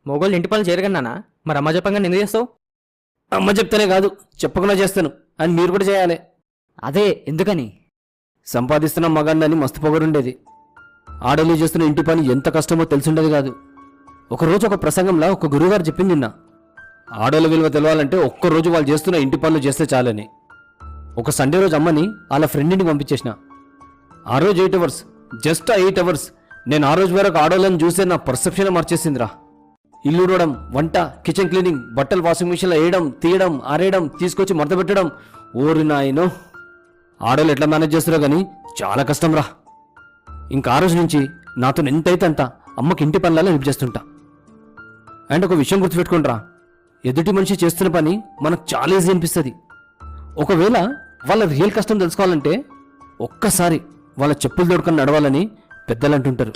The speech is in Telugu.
మొగోళ్ళు ఇంటి పనులు చేయరుగన్నానా? మరి అమ్మ చెప్పంగా ఎందుకు చేస్తావు? అమ్మ చెప్తేనే కాదు, చెప్పకుండా చేస్తాను అని మీరు కూడా చేయాలి. అదే ఎందుకని? సంపాదిస్తున్న మగాడిని మస్తు పొగరుండేది. ఆడలు చేస్తున్న ఇంటి పని ఎంత కష్టమో తెలిసిండేది కాదు. ఒకరోజు ఒక ప్రసంగంలో ఒక గురువుగారు చెప్పింది నిన్న, ఆడోళ్ళ విలువ తెలవాలంటే ఒక్కరోజు వాళ్ళు చేస్తున్న ఇంటి పనులు చేస్తే చాలని. ఒక సండే రోజు అమ్మని వాళ్ళ ఫ్రెండ్ని పంపించేసిన. ఆ రోజు 8 అవర్స్, జస్ట్ 8 అవర్స్ నేను ఆ రోజు వరకు ఆడోళ్ళని చూసే నా పర్సెప్షన్ మార్చేసిందిరా. ఇల్లు ఊడడం, వంట, కిచెన్ క్లీనింగ్, బట్టలు వాషింగ్ మిషన్లో వేయడం, తీయడం, ఆరేయడం, తీసుకొచ్చి మడత పెట్టడం. ఓరి నాయనో, ఆడోళ్ళు ఎట్లా మేనేజ్ చేస్తారో కానీ చాలా కష్టం రా. ఇంకా ఆ రోజు నుంచి నాతో ఎంతైతే అంత అమ్మకి ఇంటి పనులలో హెల్ప్ చేస్తుంటా. అండ్ ఒక విషయం గుర్తుపెట్టుకుంటారా, ఎదుటి మనిషి చేస్తున్న పని మనకు చాలా ఈజీ అనిపిస్తుంది. ఒకవేళ వాళ్ళ రియల్ కష్టం తెలుసుకోవాలంటే ఒక్కసారి వాళ్ళ చెప్పులు దొరకని నడవాలని పెద్దలు అంటుంటారు.